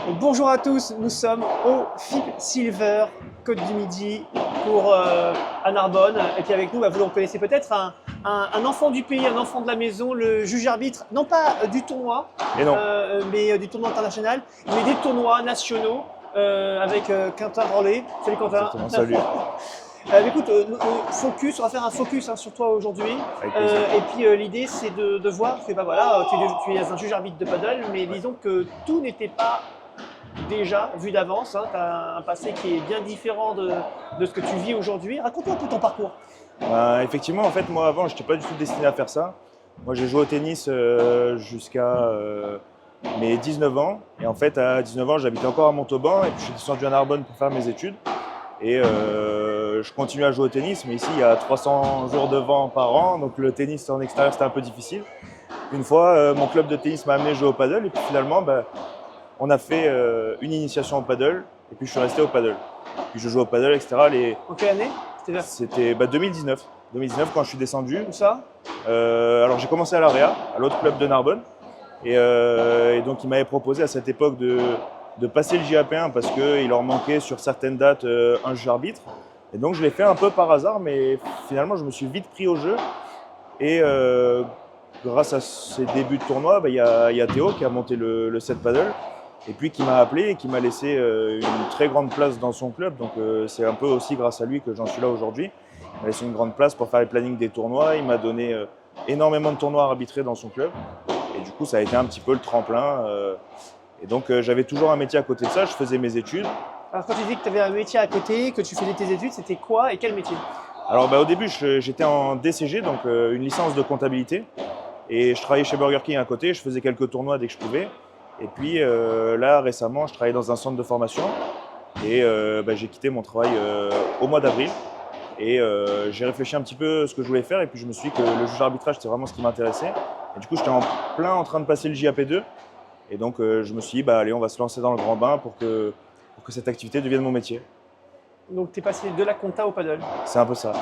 Bonjour à tous, nous sommes au FIP Silver, Côte du Midi, pour à Narbonne. Et puis avec nous, vous le connaissez peut-être, un enfant du pays, un enfant de la maison, le juge arbitre, non pas du tournoi, Et non. mais du tournoi international, mais des tournois nationaux avec Quentin Rollet. Salut Quentin. Exactement, salut. Écoute, focus, on va faire un focus sur toi aujourd'hui. Avec plaisir. Et puis l'idée c'est de voir que voilà, tu es un juge arbitre de paddle, mais disons que tout n'était pas déjà vu d'avance. Tu as un passé qui est bien différent de ce que tu vis aujourd'hui. Raconte-moi un peu ton parcours. Effectivement, en fait, moi avant, je n'étais pas du tout destiné à faire ça. Moi, j'ai joué au tennis jusqu'à mes 19 ans. Et en fait, à 19 ans, j'habitais encore à Montauban et puis je suis descendu à Narbonne pour faire mes études. Et je continue à jouer au tennis, mais ici, il y a 300 jours de vent par an. Donc le tennis en extérieur, c'était un peu difficile. Une fois, mon club de tennis m'a amené jouer au paddle et puis finalement, on a fait une initiation au paddle et puis je suis resté au paddle. Puis je joue au paddle, etc. En quelle année? C'était 2019. 2019 quand je suis descendu. Où ça? Alors j'ai commencé à l'AREA, à l'autre club de Narbonne. Et donc ils m'avaient proposé à cette époque de passer le JAP1 parce qu'il leur manquait sur certaines dates un juge arbitre. Et donc je l'ai fait un peu par hasard, mais finalement je me suis vite pris au jeu. Et grâce à ces débuts de tournoi, il y a Théo qui a monté le set paddle. Et puis qui m'a appelé et qui m'a laissé une très grande place dans son club. Donc c'est un peu aussi grâce à lui que j'en suis là aujourd'hui. Il m'a laissé une grande place pour faire les plannings des tournois. Il m'a donné énormément de tournois à arbitrer dans son club. Et du coup, ça a été un petit peu le tremplin. Et donc j'avais toujours un métier à côté de ça. Je faisais mes études. Alors quand tu dis que tu avais un métier à côté, que tu faisais tes études, c'était quoi et quel métier? Alors au début, j'étais en DCG, donc une licence de comptabilité. Et je travaillais chez Burger King à côté. Je faisais quelques tournois dès que je pouvais. Et puis là, récemment, je travaillais dans un centre de formation et j'ai quitté mon travail au mois d'avril. Et j'ai réfléchi un petit peu à ce que je voulais faire et puis je me suis dit que le juge d'arbitrage, c'était vraiment ce qui m'intéressait. Et du coup, j'étais en train de passer le JAP2. Et donc, je me suis dit, allez, on va se lancer dans le grand bain pour que cette activité devienne mon métier. Donc tu es passé de la compta au paddle. C'est un peu ça.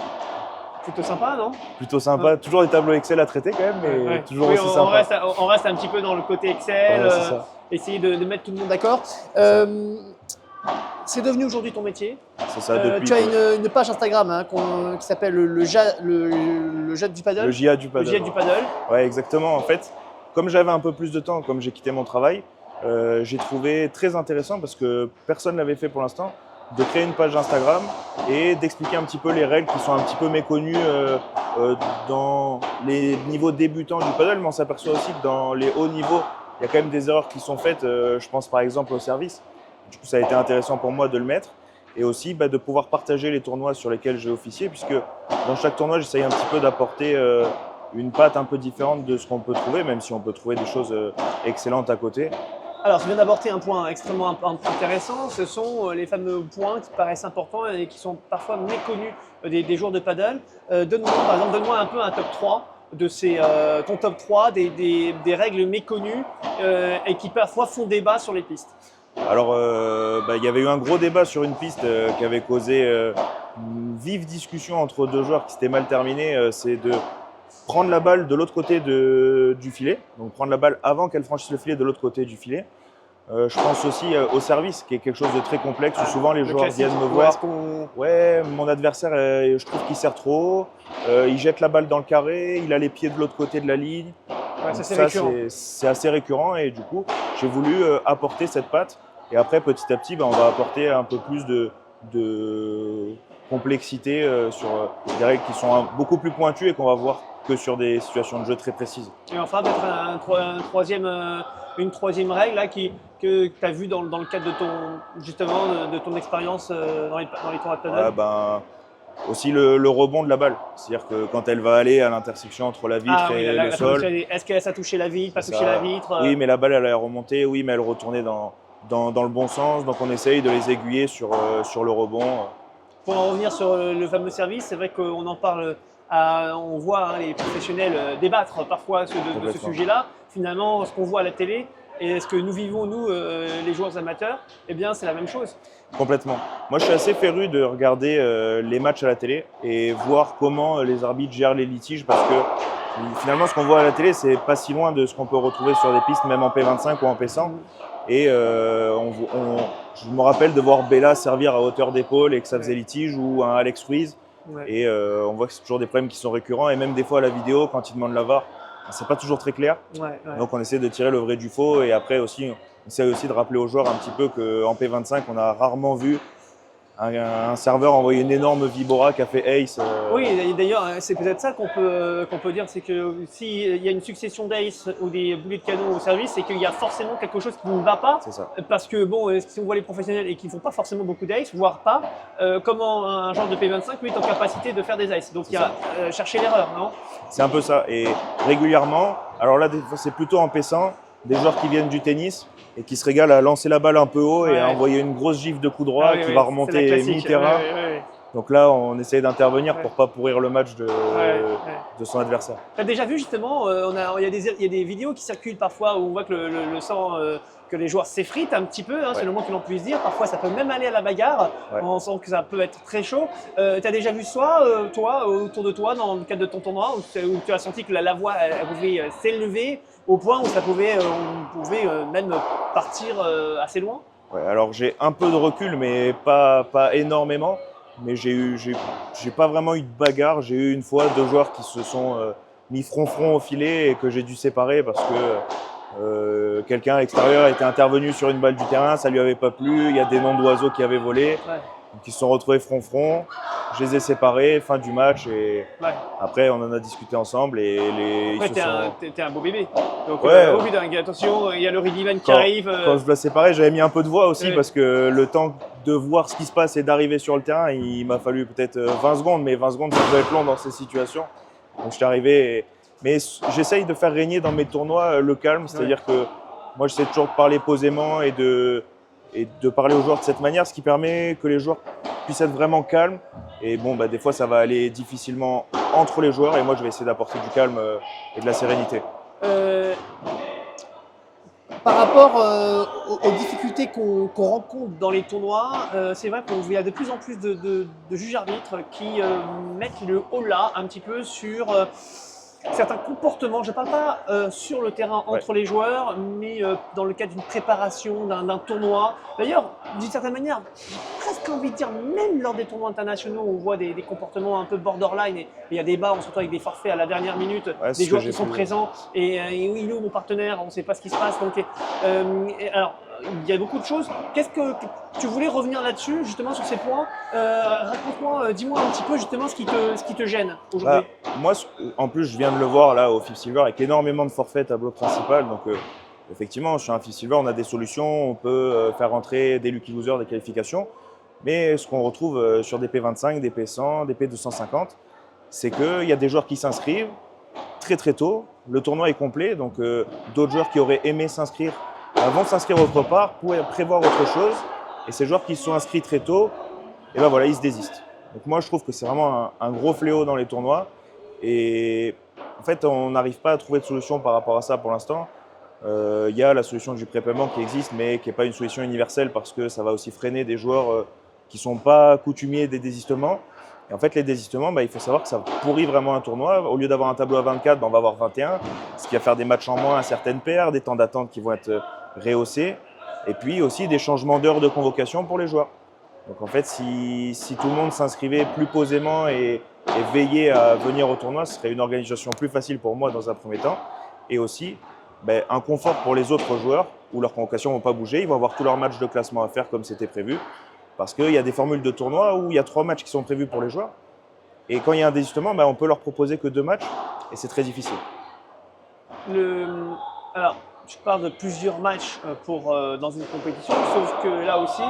Plutôt sympa, non? Plutôt sympa. Toujours des tableaux Excel à traiter quand même, mais toujours oui, aussi sympa. On reste un petit peu dans le côté Excel, Ouais, c'est ça. essayer de mettre tout le monde d'accord. C'est devenu aujourd'hui ton métier. C'est ça, depuis. Tu as une page Instagram qui s'appelle le jet du paddle. Le JA du paddle. Le jet du paddle. Ouais, exactement. En fait, comme j'avais un peu plus de temps, comme j'ai quitté mon travail, j'ai trouvé très intéressant parce que personne ne l'avait fait pour l'instant, de créer une page Instagram et d'expliquer un petit peu les règles qui sont un petit peu méconnues dans les niveaux débutants du paddle, mais on s'aperçoit aussi que dans les hauts niveaux, il y a quand même des erreurs qui sont faites. Je pense par exemple au service. Du coup, ça a été intéressant pour moi de le mettre et aussi de pouvoir partager les tournois sur lesquels j'ai officié, puisque dans chaque tournoi, j'essaye un petit peu d'apporter une patte un peu différente de ce qu'on peut trouver, même si on peut trouver des choses excellentes à côté. Alors, tu viens d'aborder un point extrêmement intéressant, ce sont les fameux points qui paraissent importants et qui sont parfois méconnus des joueurs de paddle. Donne-moi un peu un top 3 de ton top 3 des règles méconnues et qui parfois font débat sur les pistes. Alors, il y avait eu un gros débat sur une piste qui avait causé une vive discussion entre deux joueurs qui s'était mal terminée. C'est de prendre la balle de l'autre côté du filet, donc prendre la balle avant qu'elle franchisse le filet de l'autre côté du filet. Je pense aussi au service, qui est quelque chose de très complexe, où souvent les joueurs viennent me voir. Ouais, mon adversaire, je trouve qu'il sert trop haut, il jette la balle dans le carré, il a les pieds de l'autre côté de la ligne. Ouais, ça, c'est assez récurrent et du coup, j'ai voulu apporter cette patte. Et après, petit à petit, on va apporter un peu plus de complexité sur des règles qui sont beaucoup plus pointues et qu'on va voir que sur des situations de jeu très précises. Et enfin, peut-être une troisième règle là, que tu as vue dans le cadre de ton expérience dans les tournois de paddle. Aussi le rebond de la balle. C'est-à-dire que quand elle va aller à l'intersection entre la vitre et le sol. Est-ce que ça touchait la vitre, pas touché la vitre? Oui, mais la balle, elle est remontée, oui, mais elle retournait dans le bon sens. Donc on essaye de les aiguiller sur le rebond. Pour en revenir sur le fameux service, c'est vrai qu'on en parle, on voit les professionnels débattre parfois de ce sujet-là. Finalement, ce qu'on voit à la télé et ce que nous vivons, nous, les joueurs amateurs, eh bien, c'est la même chose. Complètement. Moi, je suis assez féru de regarder les matchs à la télé et voir comment les arbitres gèrent les litiges parce que finalement, ce qu'on voit à la télé, c'est pas si loin de ce qu'on peut retrouver sur des pistes, même en P25 ou en P100. Et je me rappelle de voir Bella servir à hauteur d'épaule et que ça faisait litige, ou un Alex Ruiz. Ouais. Et on voit que c'est toujours des problèmes qui sont récurrents. Et même des fois à la vidéo, quand ils demandent la VAR, c'est pas toujours très clair. Ouais. Donc on essaie de tirer le vrai du faux. Et après aussi, on essaie aussi de rappeler aux joueurs un petit peu qu'en P25, on a rarement vu un serveur envoyer une énorme vibora qui a fait ace. Oui, et d'ailleurs, c'est peut-être ça qu'on peut dire, c'est que s'il y a une succession d'ace ou des boulets de canon au service, c'est qu'il y a forcément quelque chose qui ne va pas. C'est ça. Parce que bon, si on voit les professionnels et qui ne font pas forcément beaucoup d'ace, voire pas, comment un genre de P25 lui est en capacité de faire des ace. Donc il y a chercher l'erreur, non? C'est un peu ça. Et régulièrement, alors là, c'est plutôt en P100, des joueurs qui viennent du tennis et qui se régalent à lancer la balle un peu haut et à envoyer une grosse gifle de coup droit qui va remonter mi-terrain. Donc là, on essaye d'intervenir pour ne pas pourrir le match de son adversaire. Tu as déjà vu justement, il y a des vidéos qui circulent parfois où on voit que le sang, que les joueurs s'effritent un petit peu, c'est le moins que l'on puisse dire. Parfois, ça peut même aller à la bagarre. On sent que ça peut être très chaud. Tu as déjà vu ça, toi, autour de toi, dans le cadre de ton tournoi, où tu as senti que la voix elle pouvait s'élever au point où on pouvait même partir assez loin? Ouais, alors j'ai un peu de recul, mais pas énormément. Mais j'ai pas vraiment eu de bagarre. J'ai eu une fois 2 joueurs qui se sont mis front au filet et que j'ai dû séparer parce que quelqu'un à l'extérieur était intervenu sur une balle du terrain, ça lui avait pas plu. Il y a des noms d'oiseaux qui avaient volé, donc ils se sont retrouvés front. Je les ai séparés, fin du match, et après on en a discuté ensemble. Et t'es un beau bébé. Donc au bout attention, il y a le rugbyman qui arrive. Quand je dois séparer, j'avais mis un peu de voix aussi parce que le temps de voir ce qui se passe et d'arriver sur le terrain, il m'a fallu peut-être 20 secondes, mais 20 secondes ça peut être long dans ces situations. Donc je suis arrivé, mais j'essaye de faire régner dans mes tournois le calme, c'est-à-dire que moi j'essaie toujours de parler posément et de parler aux joueurs de cette manière, ce qui permet que les joueurs puissent être vraiment calmes. Et bon, des fois ça va aller difficilement entre les joueurs et moi je vais essayer d'apporter du calme et de la sérénité. Par rapport aux difficultés qu'on rencontre dans les tournois, c'est vrai qu'il y a de plus en plus de juges arbitres qui mettent le holà un petit peu sur certains comportements. Je ne parle pas sur le terrain entre les joueurs, mais dans le cadre d'une préparation, d'un tournoi. D'ailleurs, d'une certaine manière, j'ai presque envie de dire, même lors des tournois internationaux, on voit des comportements un peu borderline et il y a des bas, on se retrouve avec des forfaits à la dernière minute, des joueurs qui sont présents et il est où mon partenaire, on ne sait pas ce qui se passe. Donc, alors, il y a beaucoup de choses. Qu'est-ce que tu voulais revenir là-dessus, justement sur ces points? Raconte-moi, dis-moi un petit peu justement ce qui te gêne aujourd'hui. Moi, en plus, je viens de le voir là au FIF Silver avec énormément de forfaits tableau principal. Donc, effectivement, sur un FIF Silver, on a des solutions. On peut faire rentrer des lucky losers, des qualifications. Mais ce qu'on retrouve sur des P25, des P100, des P250, c'est qu'il y a des joueurs qui s'inscrivent très tôt. Le tournoi est complet, donc d'autres joueurs qui auraient aimé s'inscrire vont s'inscrire autre part pour prévoir autre chose. Et ces joueurs qui se sont inscrits très tôt, et voilà, ils se désistent. Donc moi, je trouve que c'est vraiment un gros fléau dans les tournois. Et en fait, on n'arrive pas à trouver de solution par rapport à ça pour l'instant. Il y a la solution du prépaiement qui existe, mais qui n'est pas une solution universelle parce que ça va aussi freiner des joueurs qui ne sont pas coutumiers des désistements. Et en fait, les désistements, il faut savoir que ça pourrit vraiment un tournoi. Au lieu d'avoir un tableau à 24, on va avoir 21, ce qui va faire des matchs en moins à certaines paires, des temps d'attente qui vont être rehaussés, et puis aussi des changements d'heures de convocation pour les joueurs. Donc en fait, si tout le monde s'inscrivait plus posément et veillait à venir au tournoi, ce serait une organisation plus facile pour moi dans un premier temps, et aussi un confort pour les autres joueurs où leurs convocations ne vont pas bouger, ils vont avoir tous leurs matchs de classement à faire comme c'était prévu. Parce qu'il y a des formules de tournoi où il y a 3 matchs qui sont prévus pour les joueurs. Et quand il y a un désistement, on peut leur proposer que 2 matchs et c'est très difficile. Alors, je parle de plusieurs matchs dans une compétition, sauf que là aussi,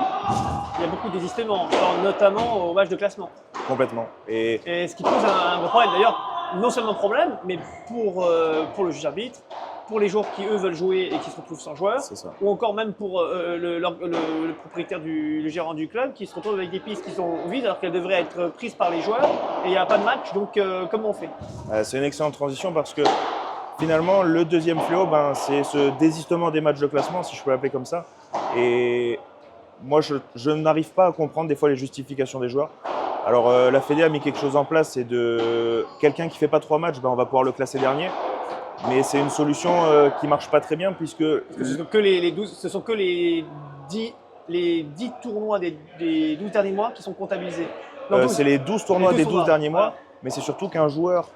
il y a beaucoup de désistements, notamment au match de classement. Complètement. Et ce qui pose un gros problème. D'ailleurs, non seulement problème, mais pour le juge arbitre, pour les joueurs qui, eux, veulent jouer et qui se retrouvent sans joueurs, ou encore même pour le propriétaire, le gérant du club, qui se retrouve avec des pistes qui sont vides alors qu'elles devraient être prises par les joueurs, et il n'y a pas de match, donc comment on fait? C'est une excellente transition parce que finalement, le deuxième fléau, c'est ce désistement des matchs de classement, si je peux l'appeler comme ça. Et moi, je n'arrive pas à comprendre des fois les justifications des joueurs. Alors, la Fédé a mis quelque chose en place, c'est de quelqu'un qui ne fait pas 3 matchs, on va pouvoir le classer dernier. mais c'est une solution qui marche pas très bien puisque Ce sont que les 12, ce sont que les 10 tournois des 12 derniers mois qui sont comptabilisés. Non, 12. c'est les 12 tournois des 12 derniers mois, voilà. mais c'est surtout qu'un joueur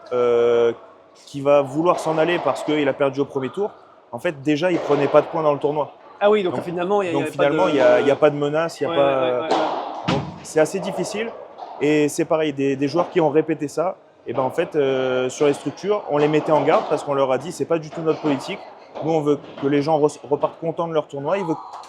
qui va vouloir s'en aller parce qu'il a perdu au premier tour, en fait déjà il prenait pas de points dans le tournoi. Ah oui, donc finalement, il n'y a pas de menace, il y a pas. ouais. Donc c'est assez difficile. Et c'est pareil, des joueurs qui ont répété ça, et ben en fait, sur les structures, on les mettait en garde parce qu'on leur a dit c'est pas du tout notre politique. Nous, on veut que les gens repartent contents de leur tournoi.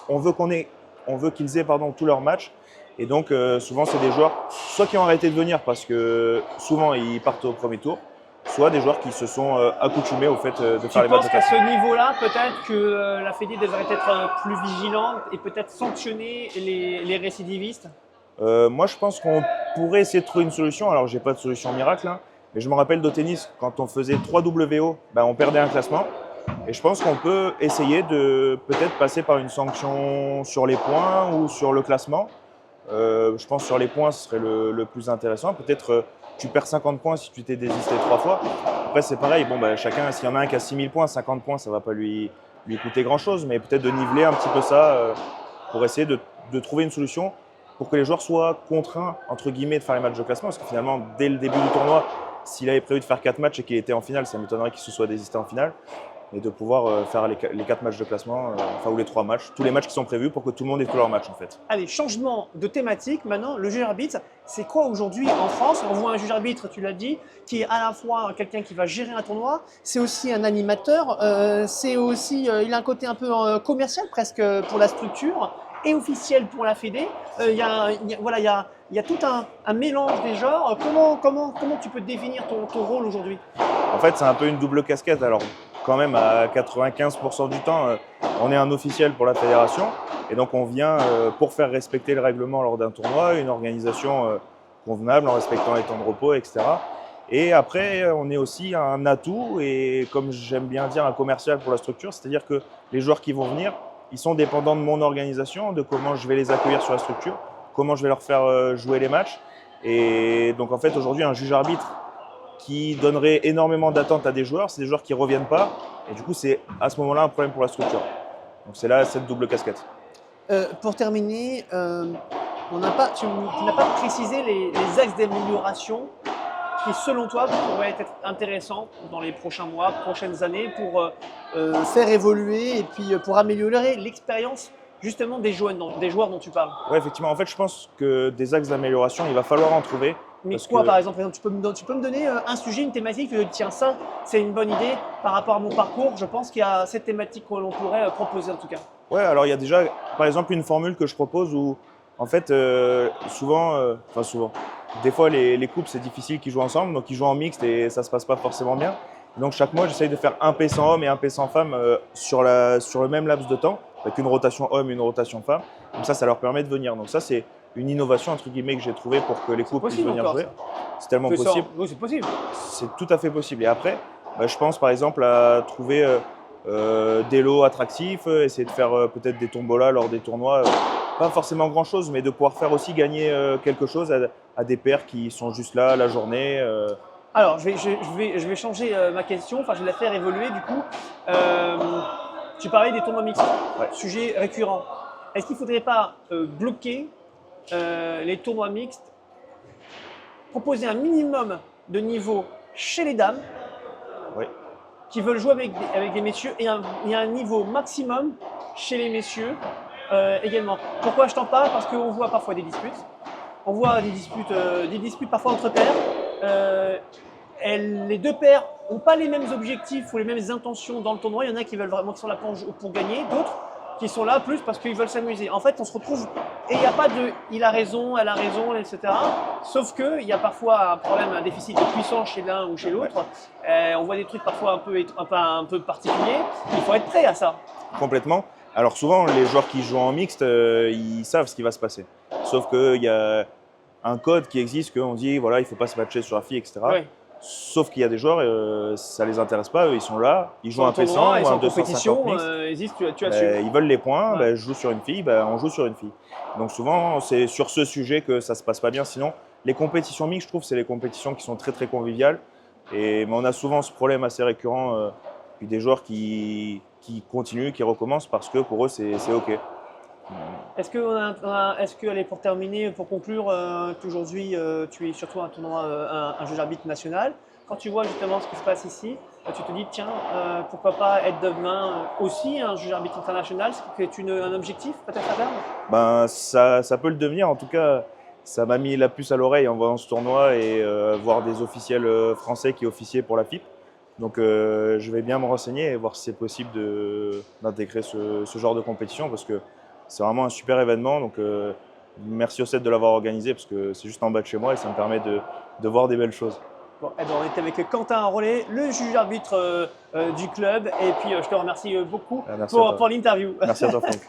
On veut qu'ils aient tous leurs matchs. Et donc, souvent, c'est des joueurs soit qui ont arrêté de venir parce que souvent ils partent au premier tour, soit des joueurs qui se sont accoutumés au fait de faire les matchs de Tu penses qu'à ce niveau-là, peut-être que la Fédé devrait être plus vigilante et peut-être sanctionner les récidivistes? Moi, je pense qu'on pourrait essayer de trouver une solution. Alors, j'ai pas de solution miracle, hein, mais je me rappelle d'au tennis, quand on faisait 3 WO, on perdait un classement. Et je pense qu'on peut essayer de peut-être passer par une sanction sur les points ou sur le classement. Je pense que sur les points, ce serait le plus intéressant. Peut-être tu perds 50 points si tu t'es désisté 3 fois. Après, c'est pareil. Chacun, s'il y en a un qui a 6000 points, 50 points, ça ne va pas lui coûter grand-chose. Mais peut-être de niveler un petit peu ça pour essayer de trouver une solution pour que les joueurs soient contraints, entre guillemets, de faire les matchs de classement. Parce que finalement, dès le début du tournoi, s'il avait prévu de faire 4 matchs et qu'il était en finale, ça m'étonnerait qu'il se soit désisté en finale. Et de pouvoir faire les 4 matchs de classement, ou les 3 matchs, tous les matchs qui sont prévus pour que tout le monde ait tous leurs matchs en fait. Allez, changement de thématique. Maintenant, le juge arbitre, c'est quoi aujourd'hui en France? On voit un juge arbitre, tu l'as dit, qui est à la fois quelqu'un qui va gérer un tournoi, c'est aussi un animateur, c'est aussi, il a un côté un peu commercial presque pour la structure et officiel pour la Fédé. Il y a tout un mélange des genres. Comment tu peux définir ton rôle aujourd'hui? En fait, c'est un peu une double casquette. Alors, quand même, à 95% du temps, on est un officiel pour la fédération. Et donc, on vient pour faire respecter le règlement lors d'un tournoi, une organisation convenable en respectant les temps de repos, etc. Et après, on est aussi un atout et, comme j'aime bien dire, un commercial pour la structure. C'est-à-dire que les joueurs qui vont venir, ils sont dépendants de mon organisation, de comment je vais les accueillir sur la structure, comment je vais leur faire jouer les matchs. Et donc, en fait, aujourd'hui, un juge arbitre qui donnerait énormément d'attentes à des joueurs, c'est des joueurs qui ne reviennent pas. Et du coup, c'est à ce moment-là un problème pour la structure. Donc c'est là cette double casquette. Pour terminer, tu n'as pas précisé les axes d'amélioration qui, selon toi, pourraient être intéressants dans les prochains mois, prochaines années pour faire évoluer et puis pour améliorer l'expérience justement des joueurs dont tu parles. Oui, effectivement. En fait, je pense que des axes d'amélioration, il va falloir en trouver. Mais quoi, par exemple, tu peux me donner un sujet, une thématique, tiens, ça, c'est une bonne idée par rapport à mon parcours. Je pense qu'il y a cette thématique que l'on pourrait proposer en tout cas. Ouais, alors il y a déjà, par exemple, une formule que je propose où, en fait, souvent, des fois, les couples, c'est difficile qu'ils jouent ensemble, donc ils jouent en mixte et ça se passe pas forcément bien. Donc chaque mois, j'essaye de faire un P100 homme et un P100 femme sur le même laps de temps, avec une rotation homme et une rotation femme. Comme ça leur permet de venir. Donc ça, c'est une innovation entre guillemets que j'ai trouvée pour que les couples puissent venir jouer. C'est tellement possible. Oui, c'est possible. C'est tout à fait possible. Et après, je pense par exemple à trouver des lots attractifs, essayer de faire peut-être des tombolas lors des tournois. Pas forcément grand-chose, mais de pouvoir faire aussi gagner quelque chose à des pairs qui sont juste là la journée. Alors, je vais changer ma question, enfin je vais la faire évoluer du coup. Tu parlais des tournois mixtes, Ouais. Sujet récurrent. Est-ce qu'il ne faudrait pas bloquer les tournois mixtes, proposer un minimum de niveau chez les dames Oui. qui veulent jouer avec des messieurs et un niveau maximum chez les messieurs également. Pourquoi je t'en parle? Parce qu'on voit parfois des disputes. On voit des disputes parfois entre pairs. Les deux paires n'ont pas les mêmes objectifs ou les mêmes intentions dans le tournoi. Il y en a qui veulent vraiment qui sont là pour gagner, d'autres qui sont là plus parce qu'ils veulent s'amuser. En fait, on se retrouve et il n'y a pas de il a raison, elle a raison, etc. Sauf qu'il y a parfois un problème, un déficit de puissance chez l'un ou chez l'autre. On voit des trucs parfois un peu particuliers. Il faut être prêt à ça. Complètement. Alors souvent, les joueurs qui jouent en mixte, ils savent ce qui va se passer. Sauf qu'il y a un code qui existe qu'on dit voilà, il ne faut pas se matcher sur la fille, etc. Oui. Sauf qu'il y a des joueurs, ça ne les intéresse pas, eux, ils sont là, ils jouent un P100 ou un 250 mixte. Tu assumes. Ils veulent les points, Ouais. je joue sur une fille, on joue sur une fille. Donc souvent, c'est sur ce sujet que ça ne se passe pas bien. Sinon, les compétitions mixtes, je trouve, c'est les compétitions qui sont très très conviviales. Mais on a souvent ce problème assez récurrent puis des joueurs qui continuent, qui recommencent parce que pour eux c'est OK. Est-ce que, allez, pour terminer, pour conclure, aujourd'hui, tu es surtout un tournoi, un juge arbitre national. Quand tu vois justement ce qui se passe ici, tu te dis, tiens, pourquoi pas être demain aussi un juge arbitre international, ce qui est un objectif peut-être à terme? Ben, ça peut le devenir. En tout cas, ça m'a mis la puce à l'oreille en voyant ce tournoi et voir des officiels français qui officiaient pour la FIP. Donc je vais bien me renseigner et voir si c'est possible d'intégrer ce genre de compétition parce que c'est vraiment un super événement. Donc merci au CED de l'avoir organisé parce que c'est juste en bas de chez moi et ça me permet de voir des belles choses. Bon, eh ben, on était avec Quentin Rollet, le juge arbitre du club. Et puis, je te remercie beaucoup Merci à toi. pour l'interview. Merci à toi, Franck.